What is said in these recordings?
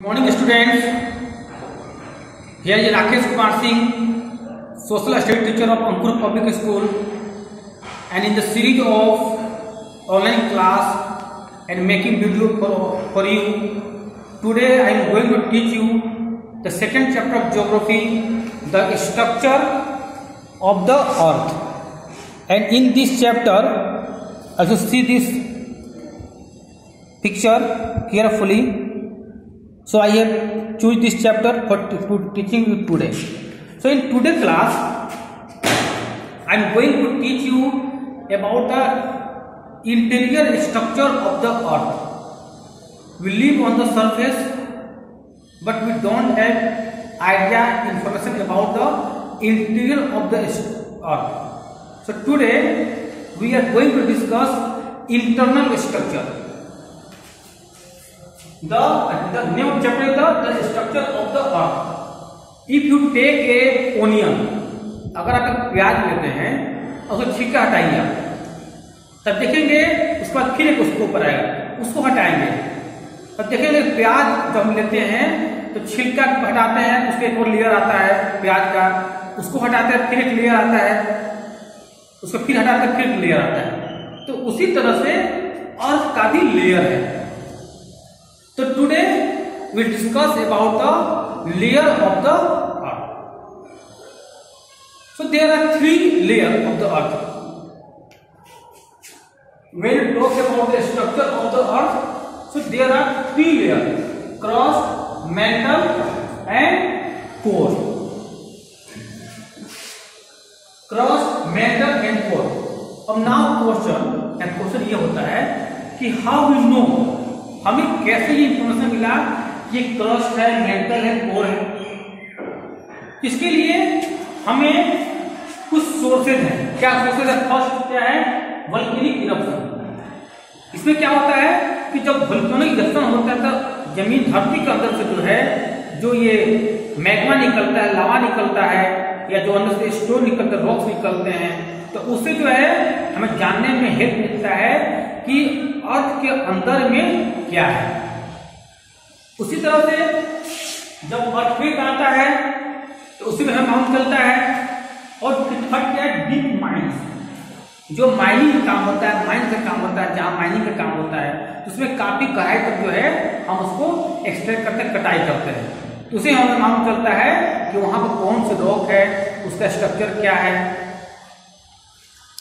Morning students, here is Rakesh Kumar Singh, social studies teacher of Ankur Public School, and in the series of online class and making video for you, today I am going to teach you the second chapter of geography, the structure of the earth. And in this chapter, as you see this picture carefully, so I have choose this chapter for teaching you today. So in today's class, I am going to teach you about the interior structure of the earth. We live on the surface, but we don't have idea information about the interior of the earth. So today we are going to discuss internal structure. The name of chapter is the structure of the earth. If you take a onion, अगर आप एक प्याज लेते हैं और उसको छिलका हटाइए तब देखेंगे उसके बाद फिर एक उसके ऊपर आएगा, उसको हटाएंगे तब देखेंगे प्याज जब हम लेते हैं तो छिलका हटाते हैं, उसके एक और लेयर आता है प्याज का, उसको हटाते हैं फिर एक लेयर आता है, उसको फिर हटाते हैं फिर एक लेयर आता है। तो उसी तरह से अर्थ का भी लेयर है। So today we discuss about the layer of the earth. So there are three layers of the earth. When you talk about the structure of the earth, so there are three layers: crust, mantle, and core. Crust, mantle, and core. अब now question ये होता है कि how we know, हमें कैसे ये information मिला ये क्रस्ट है, मेंटल है, कोर है। इसके लिए हमें कुछ सोर्सेज हैं। क्या सोर्सेज है? फर्स्ट क्या है? Volcanic eruption. इसमें क्या होता है कि जब वोल्केनिक इरप्शन होता है तो जमीन धरती के अंदर से जो है जो ये मैग्मा निकलता है, लावा निकलता है, या जो अंदर से स्टोन निकलते हैं, रॉक्स निकलते हैं, तो उससे जो है हमें जानने में हेल्प मिलता है कि अर्थ के अंदर में क्या है। उसी तरह से जब अर्थक्वेक आता है तो उसी में हमें मालूम चलता है। और थर्ड क्या है? डीप माइंस, जो माइनिंग का काम होता है, माइन का काम होता है, जहां माइनिंग का काम होता है तो उसमें काफी गहराई तक जो है हम उसको एक्सट्रैक्ट करते हैं, कटाई करते हैं, तो उसे हमें मालूम चलता है कि वहां पर कौन से रॉक है, उसका स्ट्रक्चर क्या है।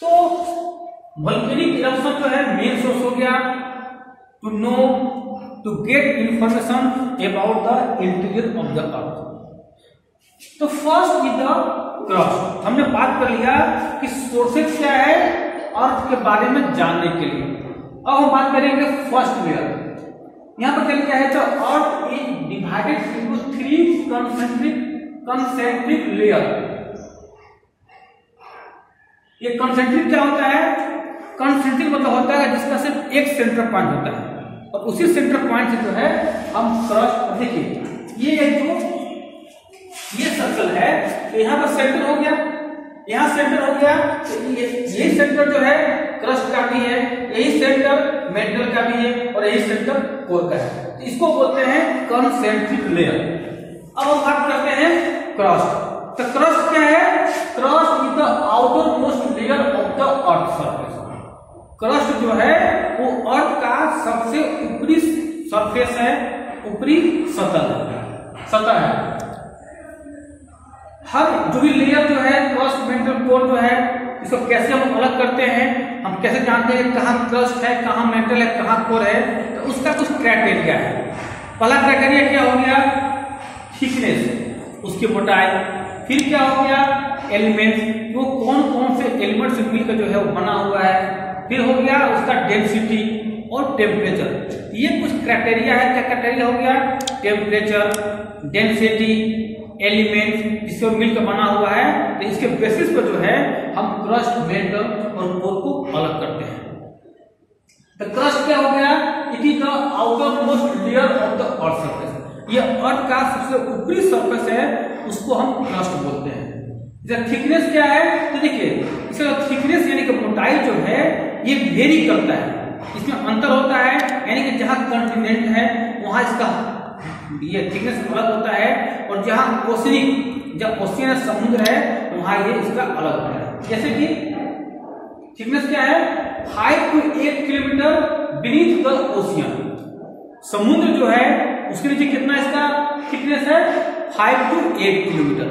तो वोल्केनिक इरप्शन जो है मेन सोर्स हो गया to know, to get information about the interior of the earth. तो फर्स्ट इज द क्रस्ट। हमने बात कर लिया कि सोर्सेज क्या है अर्थ के बारे में जानने के लिए। अब हम बात करेंगे फर्स्ट लेयर। यहां पर क्या है? तो earth is divided into three concentric layer. ये कंसेंट्रिक क्या होता है? कंसेंट्रिक मतलब होता है जिसका सिर्फ एक सेंटर पॉइंट होता है और उसी सेंटर पॉइंट से जो है हम क्रस्ट। देखिए ये जो ये सर्कल है तो यहाँ पर सेंटर हो गया, यहाँ सेंटर हो गया, तो यही सेंटर जो है क्रस्ट का भी है, यही सेंटर मेंटल का भी है और यही सेंटर कोर का है। तो इसको बोलते हैं कंसेंट्रिक लेयर। अब हम बात करते हैं क्रस्ट। तो क्रस्ट क्या है? Crust is the outer most layer of the earth surface. Crust जो है वो अर्थ का सबसे ऊपरी सरफेस है, ऊपरी सतह है। हर जो भी लेयर जो है क्रस्ट, मेंटल, कोर जो है, इसको कैसे हम अलग करते हैं, हम कैसे जानते हैं कहाँ क्रस्ट है, कहाँ मेंटल है, कहाँ कोर है, तो उसका कुछ क्राइटेरिया है। पहला क्राइटेरिया क्या हो गया? थिकनेस, उसकी मोटाई। फिर क्या हो गया? एलिमेंट, वो कौन कौन से एलिमेंट से मिलकर जो है वो बना हुआ है। फिर हो गया उसका डेंसिटी और टेम्परेचर। ये कुछ क्राइटेरिया है। क्या क्राइटेरिया हो गया? टेम्परेचर, डेंसिटी, एलिमेंट, जिससे मिलकर बना हुआ है। तो इसके बेसिस पर जो है हम क्रस्ट, मेंटल और कोर को अलग करते हैं। तो क्रस्ट क्या हो गया? It is the outer most layer of the earth surface. ये अर्थ का सबसे ऊपरी सरफेस है, उसको हम क्रस्ट बोलते हैं। थिकनेस क्या है? तो देखिए इसका थिकनेस यानी कि मोटाई जो है ये वेरी करता है। इसमें अंतर होता है, यानी कि जहां कॉन्टिनेंट है वहां इसका ये थिकनेस अलग होता है, और जहां ओशियनिक, जब ओशियन समुद्र है वहां ये इसका अलग होता है। जैसे कि थिकनेस क्या है, 5 to 8 kilometre beneath the ocean. समुद्र जो है उसके नीचे कितना इसका थिकनेस है, 5 to 8 किलोमीटर,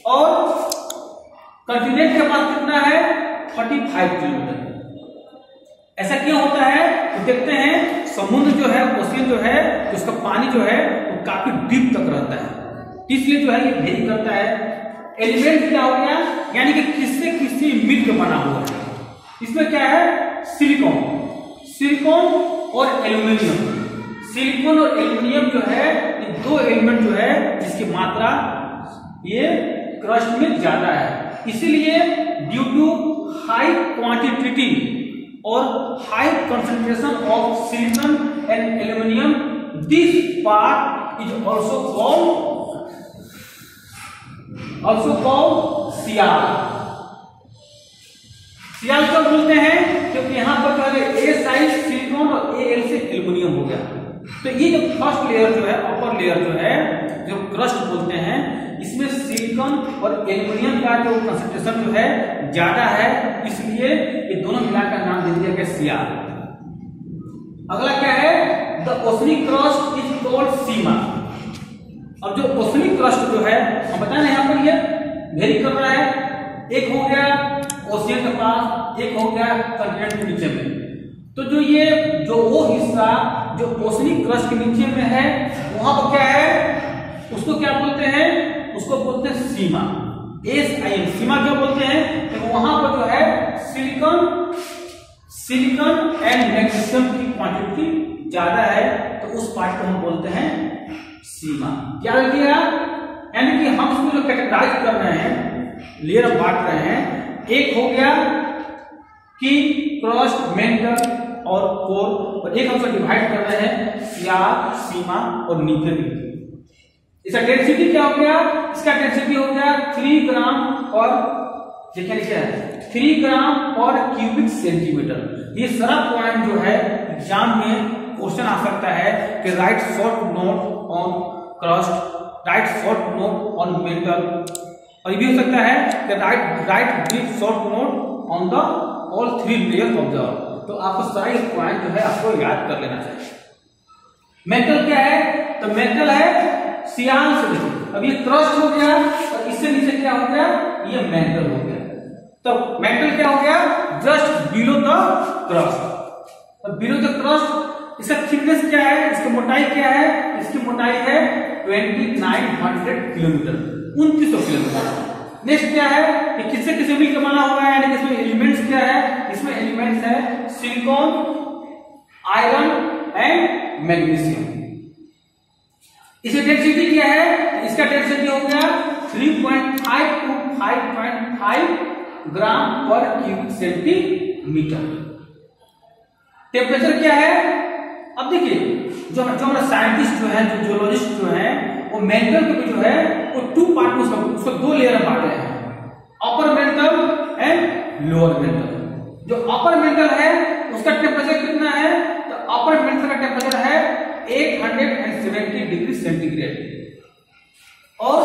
और कंटिनेंट के पास कितना है, 35 किलोमीटर। ऐसा क्यों होता है, तो देखते हैं समुद्र जो है, ओशियन जो है, उसका पानी जो है वो काफी डीप तक रहता है, इसलिए जो है ये वेरी करता है। एलिमेंट क्या हो गया, यानी कि किससे किसी मिलकर बना हुआ है। इसमें क्या है, सिलिकॉन, सिलिकॉन और एल्यूमिनियम। सिलिकॉन और एल्यूमिनियम जो है ये दो एलिमेंट जो है जिसकी मात्रा ये क्रस्ट में ज्यादा है, इसीलिए ड्यू टू हाई क्वांटिटी और high concentration of silicon and aluminium, this part is also called sial. Sial क्यों बोलते हैं, क्योंकि यहां पर जो है ए साइज सिलिकॉन और ए एल से एल्यूमिनियम हो गया। तो ये जो फर्स्ट लेयर जो है, अपर लेयर जो है, जो क्रस्ट बोलते हैं, इसमें सिलिकॉन और एल्यूमिनियम का जो कंसंट्रेशन जो है ज्यादा है, इसलिए ये दोनों मिलाकर नाम दे दिया गया सियाल। अगला क्या है, the oceanic crust is called sima. अब जो ओशनिक क्रस्ट जो है, हम बताए यहाँ पर ये वेरी कर रहा है, एक हो गया ओशियन के पास, एक हो गया कंटिनेंट के नीचे में। तो जो वो हिस्सा जो ओशनिक क्रस्ट के नीचे में है, वहां पर क्या है, उसको क्या बोलते हैं, उसको बोलते हैं सीमा, SIM। सीमा क्यों बोलते हैं, तो वहां पर जो है सिलिकॉन एंड मैग्नीशियम की क्वांटिटी ज्यादा है, तो उस पार्ट को हम बोलते हैं सीमा। क्या किया, यानी कि हम उसको जो कैटेगराइज कर रहे हैं, लेयर बांट रहे हैं, एक हो गया कि क्रस्ट, मेंटल और कोर, और एक हम उसको डिवाइड कर रहे हैं सियाल, सीमा और न्यूक्लियर। इसका डेंसिटी क्या हो गया, इसका डेंसिटी हो गया 3 ग्राम और देखिए क्या है 3 ग्राम पर क्यूबिक सेंटीमीटर। ये सारा पॉइंट जो है एग्जाम में क्वेश्चन आ सकता है कि right short note on crust, right short note on metal, और ये भी हो सकता है कि right brief short note on the all 3 layer of the earth. तो आपको सारे पॉइंट जो है आपको याद कर लेना चाहिए। मेटल क्या है, तो मेटल है सियाल से नीचे, अब ये क्रस्ट हो गया और इससे नीचे क्या हो गया, ये मेटल हो गया। तो मेटल क्या हो गया, जस्ट बिलो द क्रस्ट। और बिलो द क्रस्ट इसका थिकनेस क्या है, इसकी मोटाई क्या है, इसकी मोटाई है 2900 किलोमीटर, 2900 किलोमीटर। नेक्स्ट क्या है, कि किससे किसे मिलकर बना हुआ है, यानी इसमें एलिमेंट्स क्या है, इसमें एलिमेंट्स है सिलिकॉन, आयरन एंड मैग्नीशियम। इसकी डेंसिटी क्या है, इसका डेंसिटी हो गया 3.5 to 5.5 ग्राम पर क्यूबिक सेंटीमीटर। टेम्परेचर क्या है, अब देखिए जो हमारा साइंटिस्ट जो है, जो जियोलॉजिस्ट जो है, वो मेंटल को जो है वो 2 पार्ट में उसको 2 लेयर में बांटे हैं, upper mantle and lower mental. जो अपर मेंटल है उसका टेम्परेचर कितना है, तो अपर मेंटल का टेम्परेचर है 870 डिग्री सेंटीग्रेड, और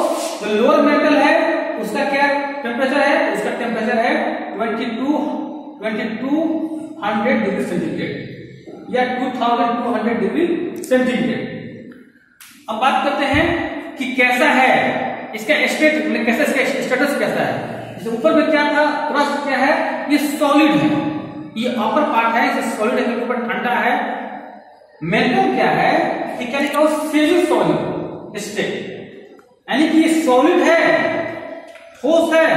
जो लोअर मेंटल है उसका क्या टेम्परेचर है, उसका टेम्परेचर है 2200 डिग्री सेंटीग्रेड या 2200 डिग्री सेंटीग्रेड। अब बात करते हैं कि कैसा है इसका स्टेट, कैसा इसका स्टेटस कैसा है। जैसे ऊपर में क्या था, क्रस्ट क्या है, ये सॉलिड है, ये अपर पार्ट है, इसे सॉलिड है, ऊपर ठंडा है। मेटल क्या है, ये क्या लिखा हो, सेमी सॉलिड स्टेट, यानी कि ये सॉलिड है, ठोस है,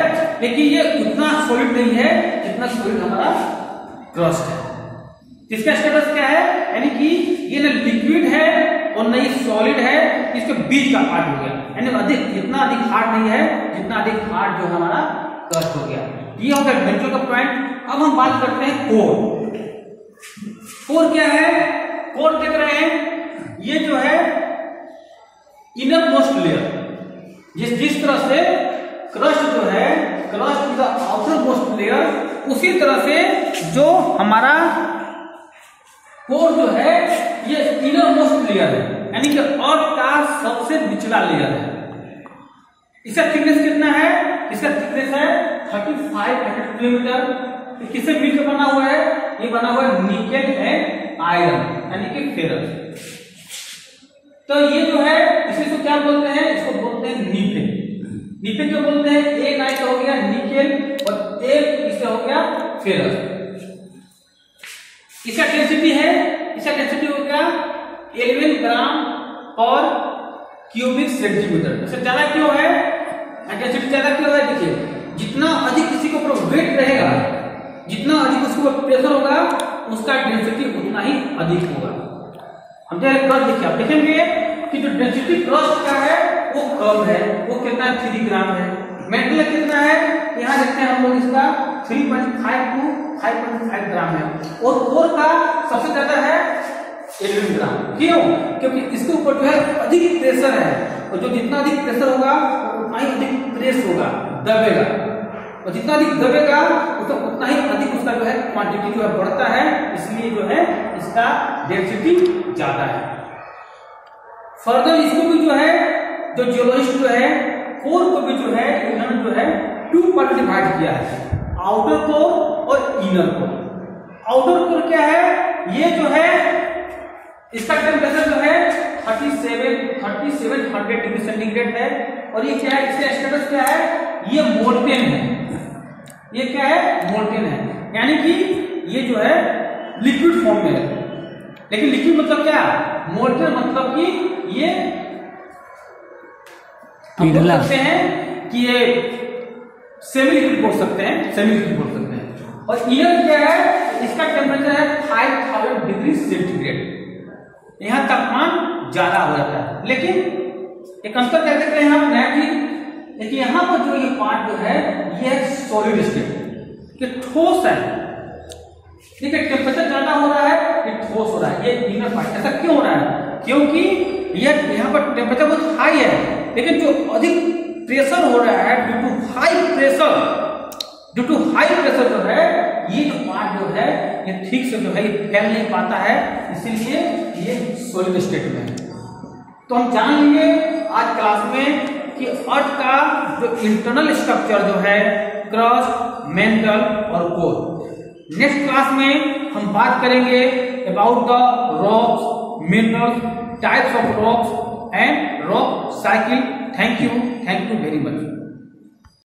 लेकिन ये उतना सॉलिड नहीं है जितना सॉलिड हमारा क्रस्ट है। इसका स्टेटस क्या है, यानी कि ये न लिक्विड है और न ही सॉलिड है, इसके बीच का पार्ट हो गया, यानी अधिक, इतना अधिक हार्ड नहीं है जितना अधिक हार्ड जो हमारा क्रस्ट हो गया। ये हो गया मेटल का पॉइंट। अब हम बात करते हैं कोर। कोर क्या है, कोर देख रहे हैं, ये जो है इनर मोस्ट लेयर, जिस तरह से क्रस्ट जो है, crust is the outer most layer, उसी तरह से जो हमारा कोर जो है ये इनर मोस्ट लेयर है। यानी कि अर्थ का सबसे निचला लेयर है। इसका थिकनेस कितना है? इसका थिकनेस है 3500 किलोमीटर। किससे मिलकर बना हुआ है? ये बना हुआ है निकेल एंड आयरन यानी कि फेरस। तो ये जो है इसे तो क्या बोलते हैं? इसको बोलते हैं निकेल। निकेल क्यों बोलते हैं? एक आई हो गया निकेल और एक इसे हो गया फेरस। इसका डेंसिटी है, इसका डेंसिटी हो गया 11 ग्राम पर क्यूबिक सेंटीमीटर। इससे ज्यादा क्यों है? डेंसिटी ज्यादा क्यों है? देखिए, जितना अधिक किसी के ऊपर वेट रहेगा, जितना अधिक उसके ऊपर प्रेशर होगा, उसका डेंसिटी उतना ही अधिक होगा। हम क्रस्ट देखिए, आप देखेंगे कि जो डेंसिटी क्रस्ट का है वो कम है, वो कितना 3 ग्राम है। मेटल कितना है? यहाँ देखते हैं हम लोग, इसका 3.5 to 5.5 ग्राम है। और ओर का सबसे ज्यादा है 11 ग्राम। क्यों? क्योंकि इसके ऊपर जो है अधिक प्रेशर है, और जो जितना अधिक प्रेशर होगा उतना ही अधिक प्रेस होगा, दबेगा, और जितना अधिक दबेगा उतना ही अधिक उसका जो है क्वांटिटी जो है बढ़ता है। इसलिए जो है इसका डेंसिटी ज्यादा है। फर्दर इसको भी जो है, जो जियोलॉजिस्ट जो है कोर को भी जो है इन्होंने जो है 2 पार्ट डिवाइड किया है, आउटर कोर और इनर कोर। आउटर कोर क्या है? ये जो है इसका टेम्परेचर जो है 3700 डिग्री सेंटीग्रेड है। और ये क्या है? इसका स्टेटस क्या है? ये मोल्टेन है। ये क्या है? मोल्टेन है, यानी कि ये जो है लिक्विड फॉर्म में है। लेकिन लिक्विड मतलब क्या? मोल्टेन मतलब कि ये हम बोल सकते हैं कि ये सेमी लिक्विड बोल सकते हैं, सेमी लिक्विड बोल सकते हैं। और इनर क्या है? इसका टेम्परेचर है 5000 डिग्री सेंटीग्रेड। यहां तापमान ज्यादा हो जाता है। लेकिन एक अंतर क्या देखते हैं आप नया चीज, देखिए यहां पर जो ये पार्ट जो है ये सॉलिड स्टेट, ये ठोस है। ठीक है, टेम्परेचर ज्यादा हो रहा है, ये ठोस हो रहा है, ये इनर पार्ट। ऐसा क्यों हो रहा है? क्योंकि ये यहाँ पर टेम्परेचर बहुत हाई है, लेकिन जो अधिक प्रेशर हो रहा है ड्यू टू हाई प्रेशर जो है, ये जो पार्ट जो है ये ठीक से जो है फैल नहीं पाता है, इसीलिए ये सॉलिड स्टेट में है। तो हम जान लेंगे आज क्लास में कि अर्थ का जो इंटरनल स्ट्रक्चर जो है क्रस्ट, मेंटल और कोर। नेक्स्ट क्लास में हम बात करेंगे about the rocks, minerals, types of rocks and rock cycle. Thank you very much.